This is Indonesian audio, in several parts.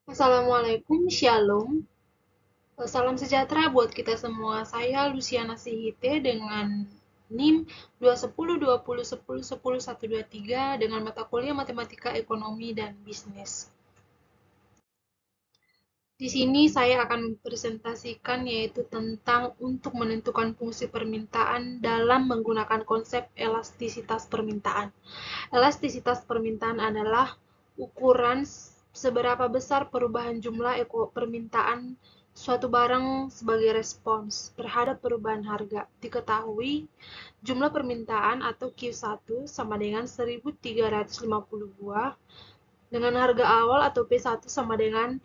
Assalamualaikum, Shalom. Salam sejahtera buat kita semua. Saya Luciana Sihite dengan NIM 21020101123 dengan mata kuliah Matematika Ekonomi dan Bisnis. Di sini saya akan mempresentasikan yaitu tentang untuk menentukan fungsi permintaan dalam menggunakan konsep elastisitas permintaan. Elastisitas permintaan adalah ukuran seberapa besar perubahan jumlah permintaan suatu barang sebagai respons terhadap perubahan harga. Diketahui, jumlah permintaan atau Q1 sama dengan 1.350 buah, dengan harga awal atau P1 sama dengan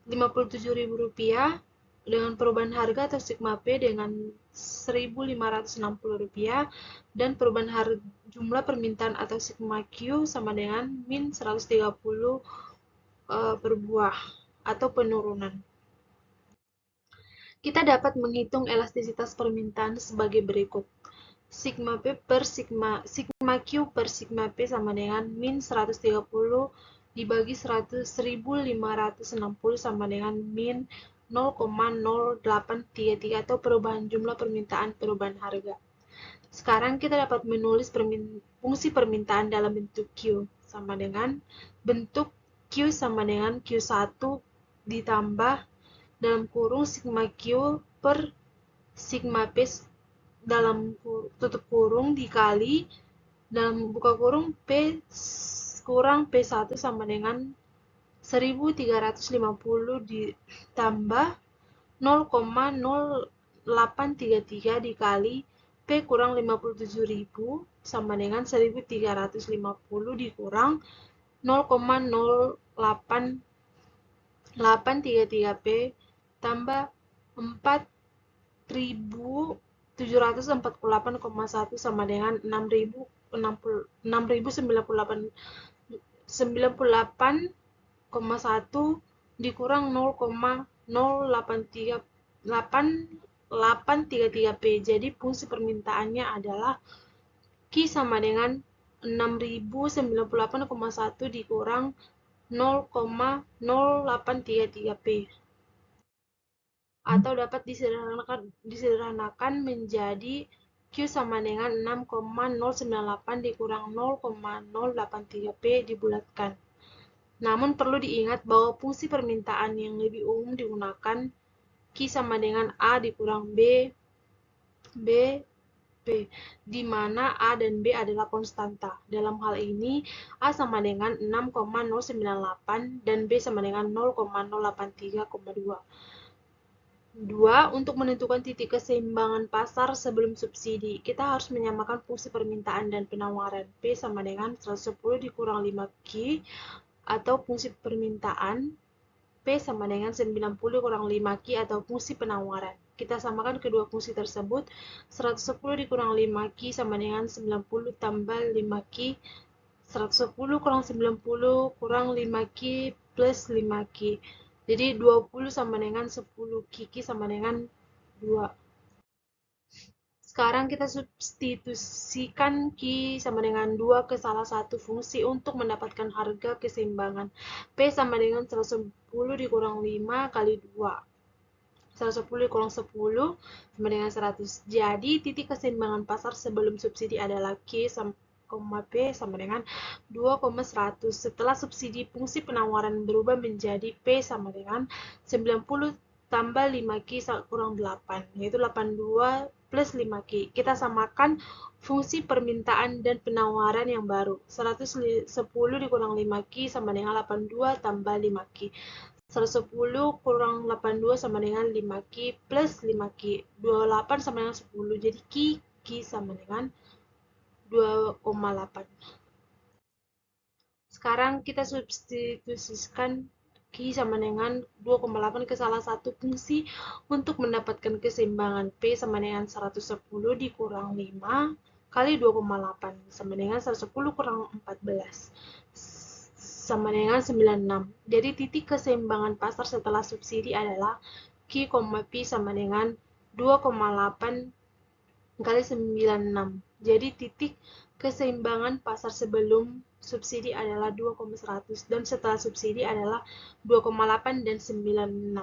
Rp57.000, dengan perubahan harga atau sigma P dengan Rp1.560, dan perubahan jumlah permintaan atau sigma Q sama dengan min 130 per buah atau penurunan. Kita dapat menghitung elastisitas permintaan sebagai berikut. Sigma P per sigma Q per sigma P sama dengan min 130 dibagi 1.560 sama dengan min 0,0833 atau perubahan jumlah permintaan perubahan harga. Sekarang kita dapat menulis fungsi permintaan dalam bentuk Q sama dengan bentuk Q sama dengan Q1 ditambah dalam kurung sigma Q per sigma P dalam tutup kurung dikali dalam buka kurung P kurang P1 sama dengan 1.350 ditambah 0,0833 dikali P kurang 57.000 sama dengan 1.350 dikurang 0,0833P tambah 4.748,1 sama dengan 6.098,1 dikurang 0,0833P. Jadi fungsi permintaannya adalah Q sama dengan 6.098,1 dikurang 0,0833P. Atau dapat disederhanakan menjadi Q sama dengan 6,098 dikurang 0,083P dibulatkan. Namun perlu diingat bahwa fungsi permintaan yang lebih umum digunakan Q sama dengan A dikurang B, P, di mana A dan B adalah konstanta. Dalam hal ini, A sama dengan 6,098 dan B sama dengan 0,083,2. 2. Untuk menentukan titik keseimbangan pasar sebelum subsidi, kita harus menyamakan fungsi permintaan dan penawaran. P sama dengan 110 dikurang 5Q atau fungsi permintaan. P sama dengan 90 kurang 5Q atau fungsi penawaran. Kita samakan kedua fungsi tersebut. 110 dikurang 5Q sama dengan 90 tambah 5Q. 110 kurang 90 kurang 5Q plus 5Q. Jadi 20 sama dengan 10, Kiki sama dengan 2. Sekarang kita substitusikan Q sama dengan 2 ke salah satu fungsi untuk mendapatkan harga keseimbangan. P sama dengan 110 dikurang 5 kali 2. 110 dikurang 10 sama dengan 100. Jadi titik keseimbangan pasar sebelum subsidi adalah Q sama P sama dengan 2,100. Setelah subsidi, fungsi penawaran berubah menjadi P sama dengan 90 tambah 5Q kurang 8, yaitu 82 plus 5Q. Kita samakan fungsi permintaan dan penawaran yang baru. 110 dikurang 5Q sama dengan 82 tambah 5Q. 110 kurang 82 sama dengan 5Q plus 5Q. 28 sama dengan 10. Jadi Q sama dengan 2,8. Sekarang kita substitusikan Q sama dengan 2,8 ke salah satu fungsi untuk mendapatkan keseimbangan. P sama dengan 110 dikurang 5 kali 2,8 sama dengan 110 kurang 14 sama dengan 96. Jadi titik keseimbangan pasar setelah subsidi adalah Q, P sama dengan 2,8 kali 96. Jadi titik Keseimbangan pasar sebelum subsidi adalah 2,100 dan setelah subsidi adalah 2,8 dan 96.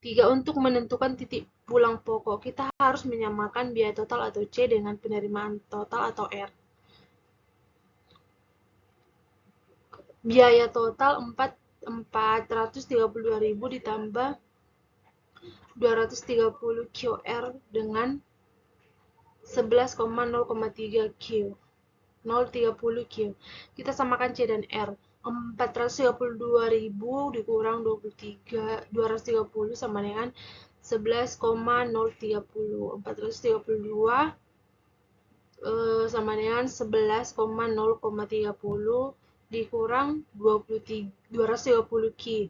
3. Untuk menentukan titik pulang pokok, kita harus menyamakan biaya total atau C dengan penerimaan total atau R. Biaya total 432.000 ditambah 230 QR dengan 11,0,3 Q. 0,30 Q. Kita samakan C dan R. 432.000 dikurang 230 sama dengan 11,030. 432 sama dengan 11,030 dikurang 230 Q.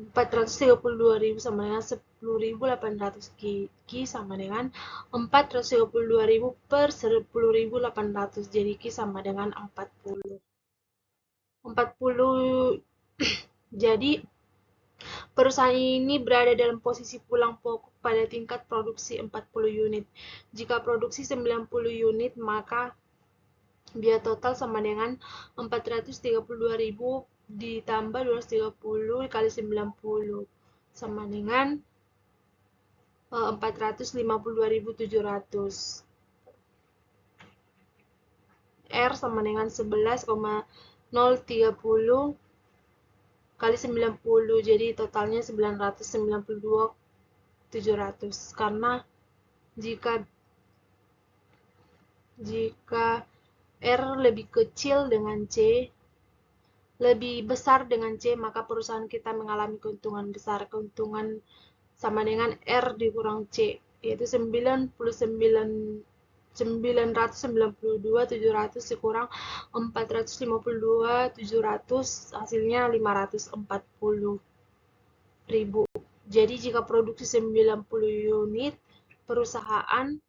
432.000 sama dengan 10.800 Q sama dengan 432.000 per 10.800, jadi Q sama dengan 40. Jadi perusahaan ini berada dalam posisi pulang pokok pada tingkat produksi 40 unit. Jika produksi 90 unit, maka biaya total sama dengan 432.000 ditambah 230 kali 90 sama dengan 452.700. R sama dengan 11,030 kali 90, jadi totalnya 992.700. Karena jika R lebih kecil dengan C, lebih besar dengan C, maka perusahaan kita mengalami keuntungan besar. Keuntungan sama dengan R dikurang C, yaitu 992.700 dikurang 452.700, hasilnya 540.000. Jadi jika produksi 90 unit, perusahaan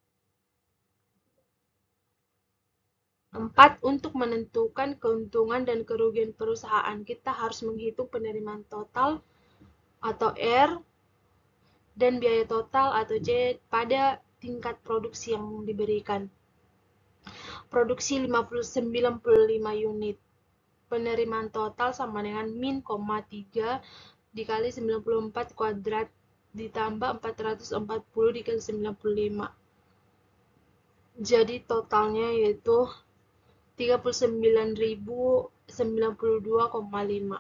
4. Untuk menentukan keuntungan dan kerugian perusahaan, kita harus menghitung penerimaan total atau R dan biaya total atau J pada tingkat produksi yang diberikan. Produksi 95 unit. Penerimaan total sama dengan min, 3 dikali 94 kuadrat ditambah 440 dikali 95. Jadi totalnya yaitu 39.092,5.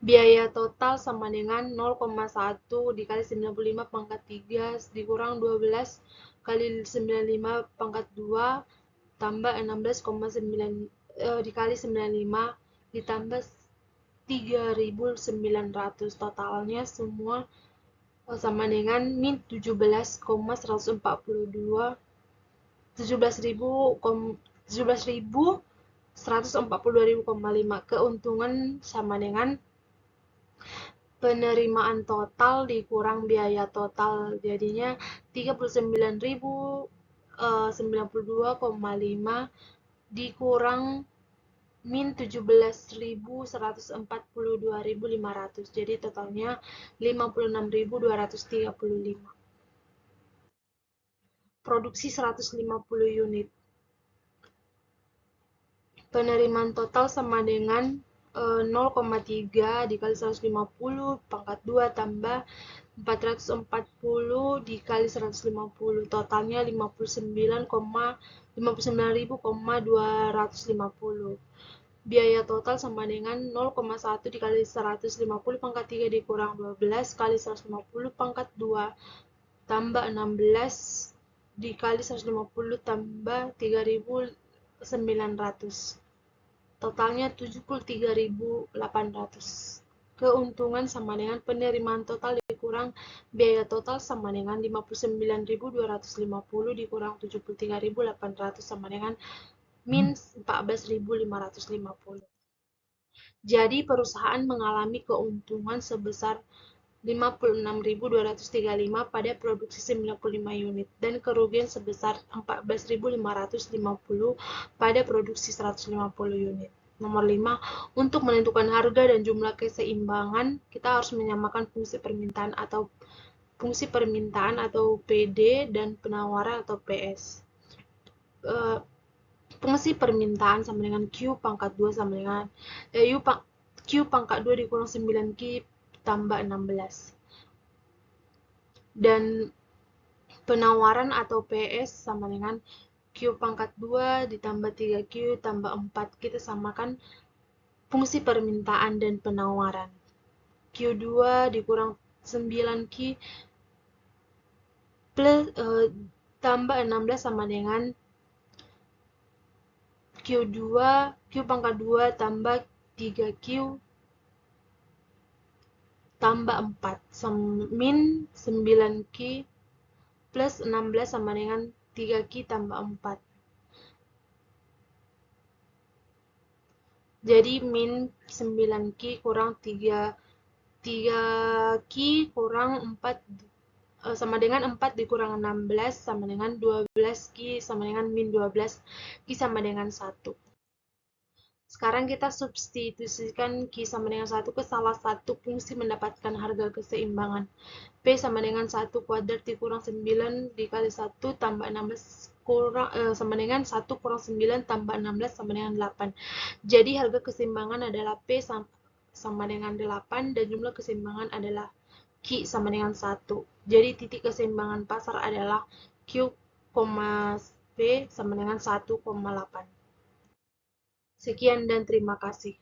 Biaya total sama dengan 0,1 dikali 95 pangkat 3 dikurang 12 kali 95 pangkat 2 tambah 16,9 dikali 95 ditambah 3.900. Totalnya semua sama dengan min 17,142 17.142.5. Keuntungan sama dengan penerimaan total dikurang biaya total, jadinya 39.092,5 dikurang min 17.142.500, jadi totalnya 56.235. Produksi 150 unit. Penerimaan total sama dengan 0,3 dikali 150 pangkat 2 tambah 440 dikali 150, totalnya 59.250. Biaya total sama dengan 0,1 dikali 150 pangkat 3 dikurang 12 kali 150 pangkat 2 tambah 16 dikali 150 tambah 3.900. Totalnya 73.800. Keuntungan sama dengan penerimaan total dikurang biaya total sama dengan 59.250 dikurang 73.800 sama dengan min 14.550. Jadi perusahaan mengalami keuntungan sebesar 56.235 pada produksi 95 unit dan kerugian sebesar 14.550 pada produksi 150 unit. Nomor 5, untuk menentukan harga dan jumlah keseimbangan, kita harus menyamakan fungsi permintaan atau PD dan penawaran atau PS. Fungsi permintaan sama dengan Q pangkat 2 sama dengan Q pangkat 2 dikurang 9Q tambah 16. Dan penawaran atau PS sama dengan Q pangkat 2 ditambah 3Q tambah 4. Kita samakan fungsi permintaan dan penawaran. Q2 dikurang 9Q plus tambah 16 sama dengan Q pangkat 2 tambah 3Q tambah 4. Min 9Q plus 16 sama dengan 3Q tambah 4. Jadi min 9Q kurang 3Q kurang 4 sama dengan 4 dikurang 16 sama dengan 12Q sama dengan min 12Q sama dengan 1. Sekarang kita substitusikan Q sama dengan 1 ke salah satu fungsi mendapatkan harga keseimbangan. P sama dengan 1 kuadrat dikurang 9 dikali 1 tambah 16 sama dengan 1 kurang 9 tambah 16 sama dengan 8. Jadi harga keseimbangan adalah P sama dengan 8 dan jumlah keseimbangan adalah Q sama dengan 1. Jadi titik keseimbangan pasar adalah Q, P sama dengan 1,8. Sekian dan terima kasih.